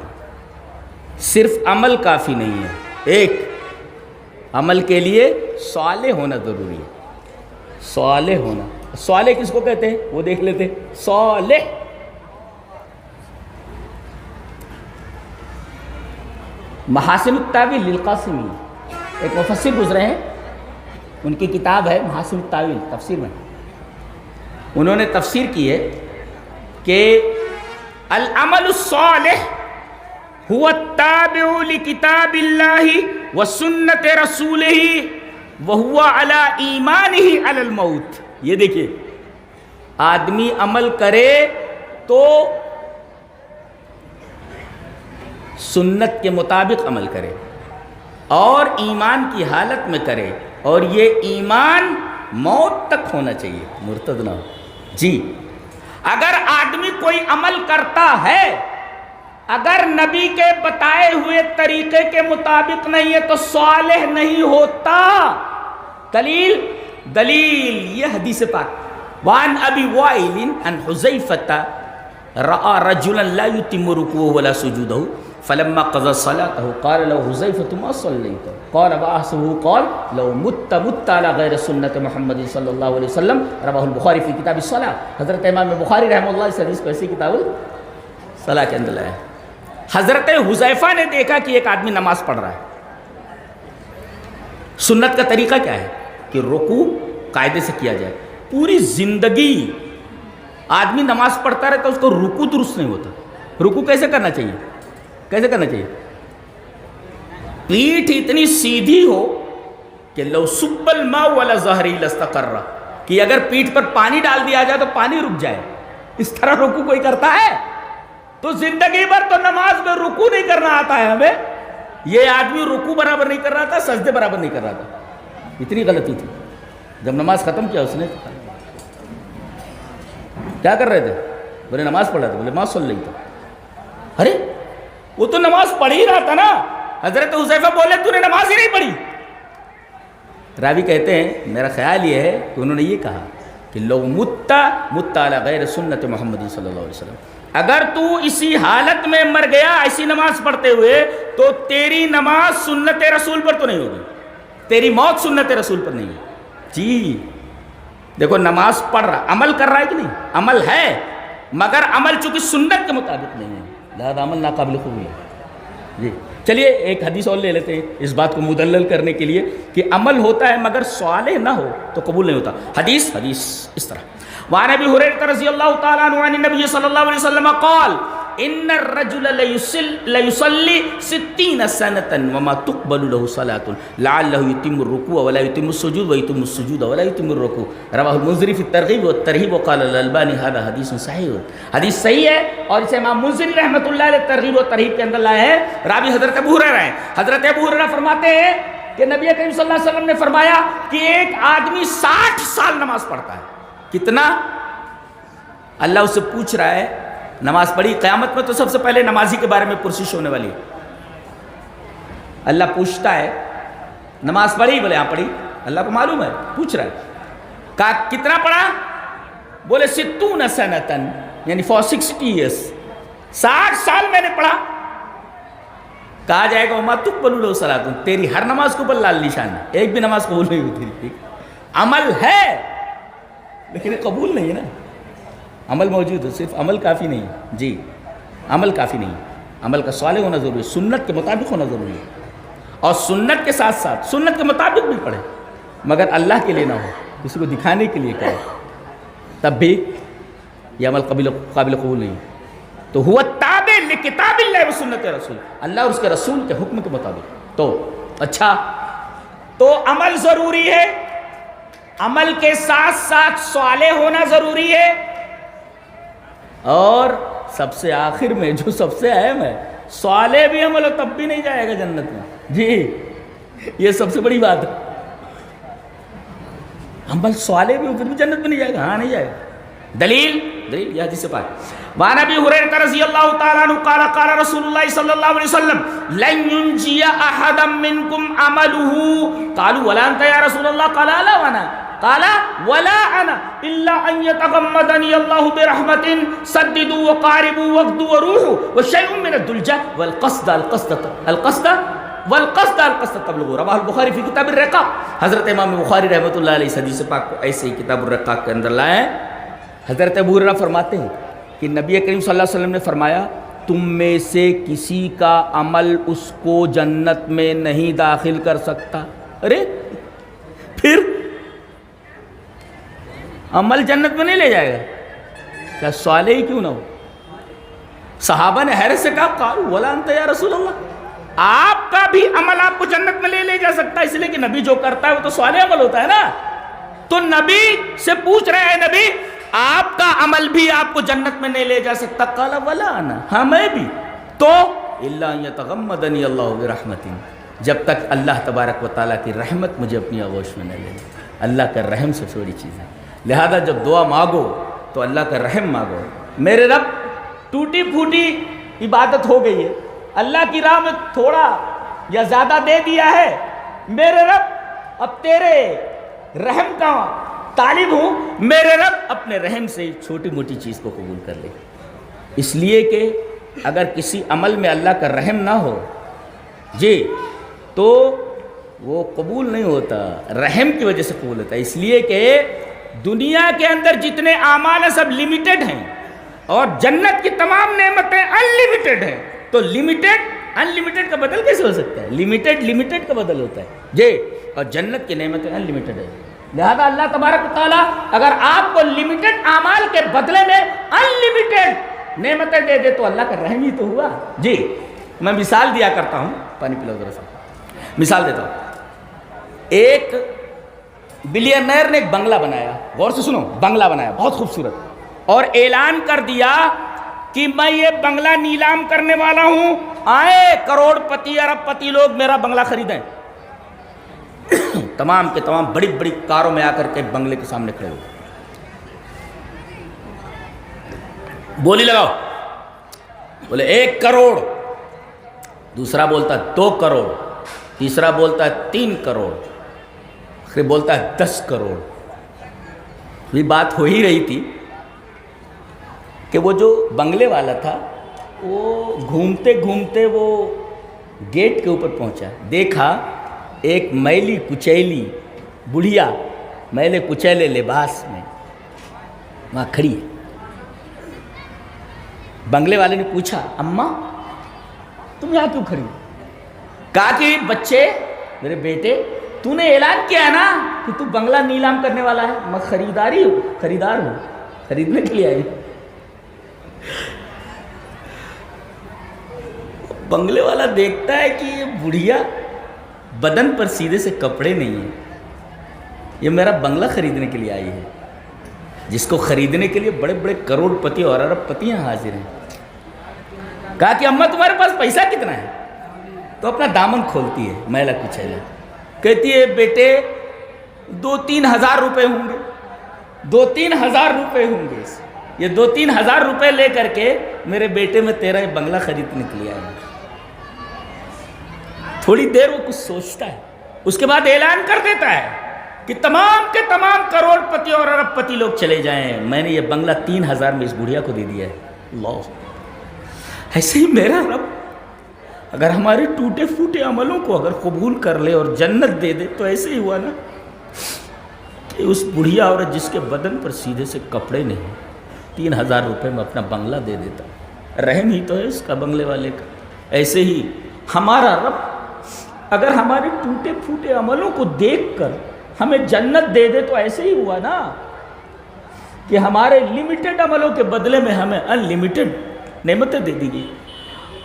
A: صرف عمل کافی نہیں ہے، ایک عمل کے لیے صالح ہونا ضروری ہے۔ صالح ہونا، صالح کس کو کہتے ہیں وہ دیکھ لیتے۔ صالح محاسن التاویل للقاسمی، ایک مفسر گزرے ہیں، ان کی کتاب ہے محاسن التاویل تفسیر میں، انہوں نے تفسیر کی ہے کہ العمل الصالح هو التابع لکتاب اللہ وسنت رسولہ وهو على ایمانہ علی الموت۔ یہ دیکھیے، آدمی عمل کرے تو سنت کے مطابق عمل کرے اور ایمان کی حالت میں کرے، اور یہ ایمان موت تک ہونا چاہیے، مرتد نہ ہو۔ جی، اگر آدمی کوئی عمل کرتا ہے، اگر نبی کے بتائے ہوئے طریقے کے مطابق نہیں ہے تو صالح نہیں ہوتا۔ دلیل یہ حدیث پاک، وعن ابی وائل عن حذیفہ رأى رجلا لا يتم ركوعه ولا سجوده فلما قضى صلاته قال له حذیفہ ما صلیت قال وأحسبه قال لو مت على غیر سنت محمد صلی اللہ علیہ وسلم، رواه البخاری فی کتاب الصلاۃ۔ حضرت امام بخاری رحمہ اللہ اس حدیث کو ایسی کتاب الصلاۃ کے اندر لایا ہے۔ حضرت حذیفہ نے دیکھا کہ ایک آدمی نماز پڑھ رہا ہے، سنت کا طریقہ کیا ہے کہ رکوع قاعدے سے کیا جائے۔ پوری زندگی آدمی نماز پڑھتا رہتا، اس کو رکوع درست نہیں ہوتا۔ رکوع کیسے کرنا چاہیے؟ کیسے کرنا چاہیے؟ پیٹھ اتنی سیدھی ہو کہ لو صب الماء ولا ظہری لاستقر، کہ اگر پیٹھ پر پانی ڈال دیا جائے تو پانی رک جائے۔ اس طرح رکوع کوئی کرتا ہے؟ تو زندگی بھر تو نماز میں رکوع نہیں کرنا آتا ہے ہمیں۔ یہ آدمی رکوع برابر نہیں کر رہا تھا، سجدے برابر نہیں کر رہا تھا، اتنی غلطی تھی۔ جب نماز ختم کیا اس نے کیا کر رہے تھے؟ بولے نماز پڑھ رہا تھا، بولے ما صلی تھا۔ ارے وہ تو نماز پڑھ ہی رہا تھا نا۔ حضرت حذیفہ بولے تو نے نماز ہی نہیں پڑھی۔ راوی کہتے ہیں میرا خیال یہ ہے کہ انہوں نے یہ کہا کہ لو مت علی غیر سنت محمد صلی اللہ علیہ وسلم، اگر تو اسی حالت میں مر گیا ایسی نماز پڑھتے ہوئے تو تیری نماز سنت رسول پر تو نہیں ہوگی، تیری موت سنت رسول پر نہیں ہوگی۔ جی دیکھو، نماز پڑھ رہا، عمل کر رہا ہے کہ نہیں؟ عمل ہے، مگر عمل چونکہ سنت کے مطابق نہیں ہے، لہذا عمل ناقابل قبول ہے۔ جی چلیے ایک حدیث اور لے لیتے ہیں اس بات کو مدلل کرنے کے لیے کہ عمل ہوتا ہے مگر صالح نہ ہو تو قبول نہیں ہوتا۔ حدیث اس طرح، وعن ابی ہریرہ رضی اللہ تعالی عنہ عن النبی صلی اللہ علیہ وسلم قال ان الرجل لیصلی 60 سنة وما تقبل له صلاة لعله يتم الركوع ولا يتم السجود ويتم السجود ولا يتم الركوع، رواه المنذری فی الترغیب والترہیب وقال الالبانی هذا حدیث صحیح۔ حدیث صحیح ہے اور اسے امام منذری رحمۃ اللہ علیہ ترغیب و ترہیب کے اندر لائے ہیں۔ راوی حضرت ابو ہریرہ ہیں۔ حضرت ابو ہریرہ فرماتے ہیں کہ نبی کریم صلی اللہ علیہ وسلم نے فرمایا کہ ایک آدمی 60 سال نماز پڑھتا ہے۔ کتنا؟ اللہ اس سے پوچھ رہا ہے نماز پڑھی؟ قیامت میں تو سب سے پہلے نمازی کے بارے میں پرسش ہونے والی ہے. اللہ پوچھتا ہے نماز پڑھی؟ بولے ہاں پڑھی. اللہ کو معلوم ہے، پوچھ رہا ہے. کہا کتنا پڑھا؟ بولے 60 سنتن، یعنی for 60 years، 60 سال میں نے پڑھا. کہا جائے گا وما تقبل لہ صلاۃ، تیری ہر نماز کو لال نشان ہے، ایک بھی نماز قبول نہیں ہوئی تیری. عمل ہے لیکن قبول نہیں ہے نا. عمل موجود ہے، صرف عمل کافی نہیں ہے. جی عمل کافی نہیں ہے، عمل کا صالح ہونا ضروری ہے، سنت کے مطابق ہونا ضروری ہے. اور سنت کے ساتھ ساتھ سنت کے مطابق بھی پڑھے، مگر اللہ کے لیے نہ ہو، کسی کو دکھانے کے لیے کرے، تب بھی یہ عمل قابل قبول نہیں. تو ہوا تابع لکتاب اللہ و سنت رسول، اللہ اور اس کے رسول کے حکم کے مطابق. تو اچھا، تو عمل ضروری ہے، عمل کے ساتھ ساتھ صالح ہونا ضروری ہے. اور سب سے آخر میں جو سب سے اہم ہے، صالح بھی عمل ہو تب بھی نہیں جائے گا جنت میں. جی یہ سب سے بڑی بات ہے. عمل صالح بھی ہو پھر بھی جنت میں نہیں جائے گا. ہاں نہیں جائے گا. دلیل یہ حدیث پاک. وعن ابی ہریرہ رضی اللہ تعالی عنہ قال قال رسول اللہ صلی اللہ علیہ وسلم لن ينجي احدا منكم عمله قالوا ولا انت یا رسول اللہ قال لا وانا قال ولا انا الا ان يتغمدني الله برحمة سددوا وقاربوا واغدوا وروحوا وشيء من الدلجة والقصد تبلغوا. رواہ البخاری فی کتاب الرقاق. حضرت امام بخاری رحمۃ اللہ علیہ اس حدیث پاک کو ایسے ہی کتاب الرقاق کے اندر لائے ہیں. حضرت ابو ہریرہ فرماتے ہیں کہ نبی کریم صلی اللہ علیہ وسلم نے فرمایا تم میں سے کسی کا عمل اس کو جنت میں نہیں داخل کر سکتا. ارے پھر عمل جنت میں نہیں لے جائے گا؟ کیا صالح ہی کیوں نہ ہو؟ صحابہ نے حیرت سے کہا قالوا ولا انت یا رسول اللہ، آپ کا بھی عمل آپ کو جنت میں لے جا سکتا ہے، اس لیے کہ نبی جو کرتا ہے وہ تو صالح عمل ہوتا ہے نا. تو نبی سے پوچھ رہے ہیں نبی آپ کا عمل بھی آپ کو جنت میں نہیں لے جا سکتا. قال ولا انا، ہاں میں بھی. تو الا ان یتغمدنی اللہ برحمت، جب تک اللہ تبارک و تعالیٰ کی رحمت مجھے اپنی آغوش میں نہ لے. اللہ کا رحم سب سے بڑی چیز ہے. لہذا جب دعا مانگو تو اللہ کا رحم مانگو. میرے رب ٹوٹی پھوٹی عبادت ہو گئی ہے، اللہ کی راہ میں تھوڑا یا زیادہ دے دیا ہے، میرے رب اب تیرے رحم کا طالب ہوں، میرے رب اپنے رحم سے چھوٹی موٹی چیز کو قبول کر لے. اس لیے کہ اگر کسی عمل میں اللہ کا رحم نہ ہو جی تو وہ قبول نہیں ہوتا، رحم کی وجہ سے قبول ہوتا ہے. اس لیے کہ دنیا کے اندر جتنے اعمال ہیں سب لمیٹڈ ہیں اور جنت کی تمام نعمتیں انلمیٹڈ ہیں. تو لمیٹڈ انلمیٹڈ کا بدل کیسے ہو سکتا ہے؟ لمیٹڈ کا بدل ہوتا ہے جی، اور جنت کی نعمتیں انلمیٹڈ ہیں. لہذا اللہ تبارک و تعالیٰ اگر آپ کو لمیٹڈ اعمال کے بدلے میں انلمیٹڈ نعمتیں دے دے تو اللہ کا رحم ہی تو ہوا. جی میں مثال دیا کرتا ہوں، پانی پلاؤ ذرا سا. مثال دیتا ہوں. ایک بلینئر نے ایک بنگلہ بنایا، غور سے سنو، بنگلہ بنایا بہت خوبصورت، اور اعلان کر دیا کہ میں یہ بنگلہ نیلام کرنے والا ہوں، آئے کروڑ پتی ارب پتی لوگ میرا بنگلہ خریدیں. تمام کے تمام بڑی بڑی کاروں میں آ کر کے بنگلے کے سامنے کھڑے ہو، بولی لگاؤ. بولے 1 کروڑ، دوسرا بولتا 2 کروڑ، تیسرا بولتا 3 کروڑ، آخر بولتا ہے 10 کروڑ. یہ بات ہو ہی رہی تھی کہ وہ جو بنگلے والا تھا وہ گھومتے گھومتے وہ گیٹ کے اوپر پہنچا، دیکھا ایک میلی کچیلی بڑھیا میلے کچیلے لباس میں وہاں کھڑی ہے. بنگلے والے نے پوچھا اماں تم یہاں کیوں کھڑی؟ کہا کہ بچے میرے بیٹے تو نے اعلان کیا ہے نا کہ تو بنگلہ نیلام کرنے والا ہے، میں خریدار ہوں، خریدنے کے لیے آئی. بنگلے والا دیکھتا ہے کہ یہ بڑھیا بدن پر سیدھے سے کپڑے نہیں ہیں، یہ میرا بنگلہ خریدنے کے لیے آئی ہے، جس کو خریدنے کے لیے بڑے بڑے کروڑ پتی اور ارب پتی یہاں حاضر ہیں. کہا کہ اماں تمہارے پاس پیسہ کتنا ہے؟ تو اپنا دامن کھولتی ہے میلا کچیلا، کہتی ہے بیٹے 2-3 ہزار روپے ہوں گے، 2-3 ہزار روپے ہوں گے. یہ 2-3 ہزار روپے لے کر کے میرے بیٹے میں تیرا یہ بنگلہ خریدنے کے لیے آیا۔ تھوڑی دیر وہ کچھ سوچتا ہے، اس کے بعد اعلان کر دیتا ہے کہ تمام کے تمام کروڑ پتی اور ارب پتی لوگ چلے جائیں، میں نے یہ بنگلہ 3000 میں اس بڑھیا کو دے دیا ہے۔ اللہ، ایسے ہی میرا رب اگر ہمارے ٹوٹے پھوٹے عملوں کو اگر قبول کر لے اور جنت دے دے تو ایسے ہی ہوا نا کہ اس بڑھیا عورت جس کے بدن پر سیدھے سے کپڑے نہیں، 3000 روپے میں اپنا بنگلہ دے دیتا۔ رحم ہی تو ہے اس کا بنگلے والے کا۔ ایسے ہی ہمارا رب اگر ہمارے ٹوٹے پھوٹے عملوں کو دیکھ کر ہمیں جنت دے دے تو ایسے ہی ہوا نا کہ ہمارے لمیٹڈ عملوں کے بدلے میں ہمیں ان لمیٹڈ نعمتیں دے دی گئی۔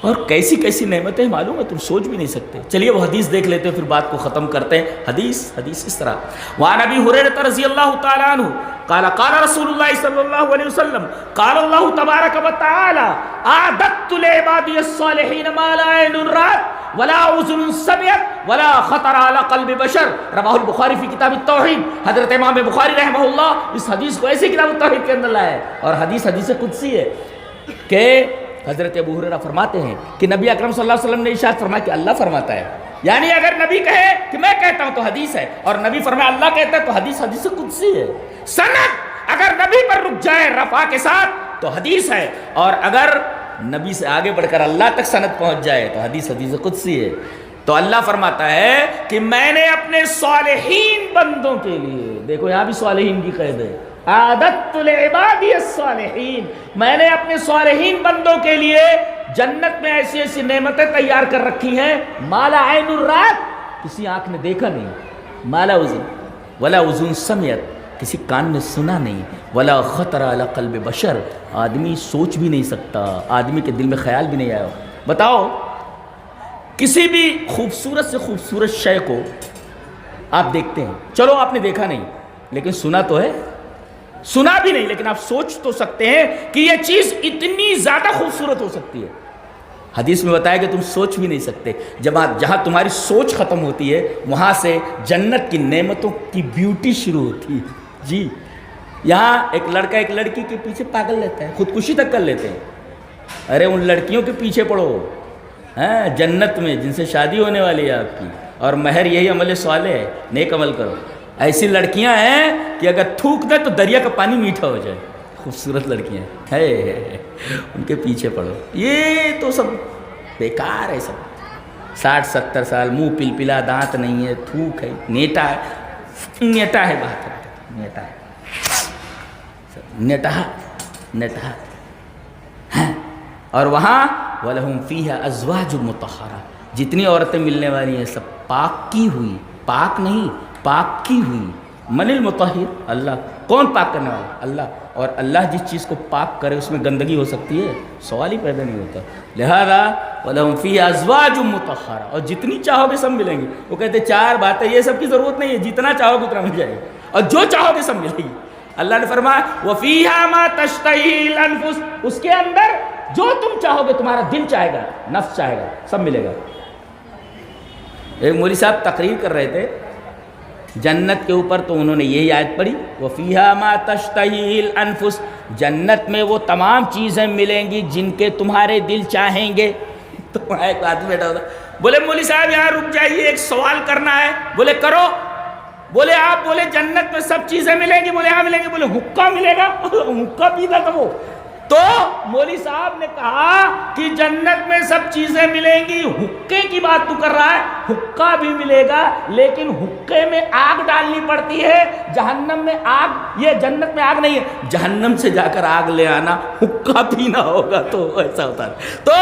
A: اور کیسی کیسی نعمتیں معلوم ہے، تم سوچ بھی نہیں سکتے۔ چلیے وہ حدیث دیکھ لیتے ہیں پھر بات کو ختم کرتے ہیں۔ حدیث اس طرح، وعن ابی ہریرہ رضی اللہ تعالی عنہ قال قال رسول اللہ صلی اللہ علیہ وسلم قال اللہ تبارک و تعالی اعددت لعبادی الصالحین ما لا عین رأت ولا اذن سمعت ولا خطر علی قلب بشر، رواہ البخاری فی کتاب التوحید۔ حضرت امام بخاری رحمہ اللہ اس حدیث کو ایسے کتاب التوحید کے اندر لائے، اور حدیث قدسی ہے کہ حضرت ابو ہریرہ فرماتے ہیں کہ نبی اکرم صلی اللہ علیہ وسلم نے ارشاد فرمایا کہ اللہ فرماتا ہے، یعنی اگر نبی کہے کہ میں کہتا ہوں تو حدیث ہے، اور نبی فرمائے اللہ کہتا ہے تو حدیث قدسی ہے۔ سند اگر نبی پر رک جائے رفع کے ساتھ تو حدیث ہے، اور اگر نبی سے آگے بڑھ کر اللہ تک سند پہنچ جائے تو حدیث قدسی ہے۔ تو اللہ فرماتا ہے کہ میں نے اپنے صالحین بندوں کے لیے، دیکھو یہاں بھی صالحین کی قید ہے، اعددت لعبادی الصالحین، میں نے اپنے صالحین بندوں کے لیے جنت میں ایسی ایسی نعمتیں تیار کر رکھی ہیں ما لا عین رأت، کسی آنکھ نے دیکھا نہیں، ما لا اذن ولا اذن سمعت، کسی کان نے سنا نہیں، ولا خطر علی قلب بشر، آدمی سوچ بھی نہیں سکتا، آدمی کے دل میں خیال بھی نہیں آیا۔ بتاؤ کسی بھی خوبصورت سے خوبصورت شے کو آپ دیکھتے ہیں، چلو آپ نے دیکھا نہیں لیکن سنا تو ہے، سنا بھی نہیں لیکن آپ سوچ تو سکتے ہیں کہ یہ چیز اتنی زیادہ خوبصورت ہو سکتی ہے۔ حدیث میں بتایا کہ تم سوچ بھی نہیں سکتے، جہاں تمہاری سوچ ختم ہوتی ہے وہاں سے جنت کی نعمتوں کی بیوٹی شروع ہوتی ہے۔ جی، یہاں ایک لڑکا ایک لڑکی کے پیچھے پاگل رہتا ہے، خودکشی تک کر لیتے ہیں، ارے ان لڑکیوں کے پیچھے پڑو جنت میں جن سے شادی ہونے والی ہے آپ کی، اور مہر یہی عمل صالح ہے، نیک عمل کرو۔ ایسی لڑکیاں ہیں کہ اگر تھوک دے تو دریا کا پانی میٹھا ہو جائے، خوبصورت لڑکیاں ہے، ان کے پیچھے پڑو۔ یہ تو سب بیکار ہے، سب 60-70 سال، منہ پلپلا، دانت نہیں ہے، تھوک ہے، نیٹا ہے، بات ہے، نیٹا، اور وہاں وَلَهُمْ فِيهَا أَزْوَاجٌ مُطَهَّرَةٌ، جتنی عورتیں ملنے والی ہیں سب پاک کی ہوئی، پاک نہیں پاک کی ہوئی۔ من المطہر، اللہ۔ کون پاک کرنے والا؟ اللہ۔ اور اللہ جس چیز کو پاک کرے اس میں گندگی ہو سکتی ہے؟ سوال ہی پیدا نہیں ہوتا۔ لہذا وَلَهُمْ فِيهَا أَزْوَاجٌ مُطَهَّرَةٌ، اور جتنی چاہو گے سب ملیں گے۔ وہ کہتے 4 باتیں، یہ سب کی ضرورت نہیں ہے، جتنا چاہو گے اتنا مل جائے گا، اور جو چاہو گے سب ملے گی۔ اللہ نے فرمایا وَفِيهَا مَا تَشْتَهِي الْأَنفُسُ، اس کے اندر جو تم چاہو گے، تمہارا دل چاہے گا، نفس چاہے گا، سب ملے گا۔ ایک مولوی صاحب تقریر کر رہے تھے جنت کے اوپر، تو انہوں نے یہی آیت پڑھی وَفِيهَا مَا تَشْتَهِي الْأَنفُسُ، جنت میں وہ تمام چیزیں ملیں گی جن کے تمہارے دل چاہیں گے۔ تو ایک آدمی بیٹھا ہوتا، بولے مولوی صاحب یہاں رک جائیے، ایک سوال کرنا ہے۔ بولے کرو۔ بولے آپ بولے جنت میں سب چیزیں ملیں گی؟ بولے ہاں ملیں گی۔ بولے حقہ ملے گا؟ حقہ پیتا تھا وہ۔ تو مولوی صاحب نے کہا کہ جنت میں سب چیزیں ملیں گی، حقے کی بات تو کر رہا ہے، حقہ بھی ملے گا لیکن حقے میں آگ ڈالنی پڑتی ہے، جہنم میں آگ، یہ جنت میں آگ نہیں ہے، جہنم سے جا کر آگ لے آنا، حقہ پینا ہوگا، تو ایسا ہوتا ہے۔ تو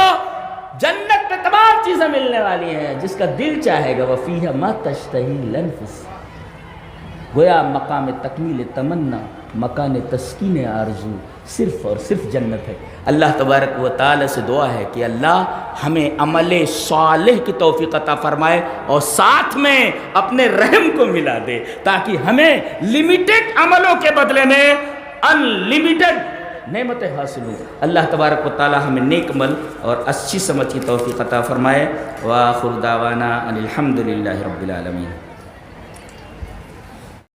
A: جنت میں تمام چیزیں ملنے والی ہیں جس کا دل چاہے گا۔ وَفِيهَا مَا تَشْتَهِي الْأَنفُسُ، گویا مقام تکمیل تمنا، مکان تسکین آرزو صرف اور صرف جنت ہے۔ اللہ تبارک و تعالی سے دعا ہے کہ اللہ ہمیں عمل صالح کی توفیق عطا فرمائے اور ساتھ میں اپنے رحم کو ملا دے، تاکہ ہمیں لمیٹڈ عملوں کے بدلے میں ان لمیٹڈ نعمتیں حاصل ہوں۔ اللہ تبارک و تعالی ہمیں نیک عمل اور اچھی سمجھ کی توفیق عطا فرمائے۔ وآخر دعوانا ان الحمد للہ رب العالمین۔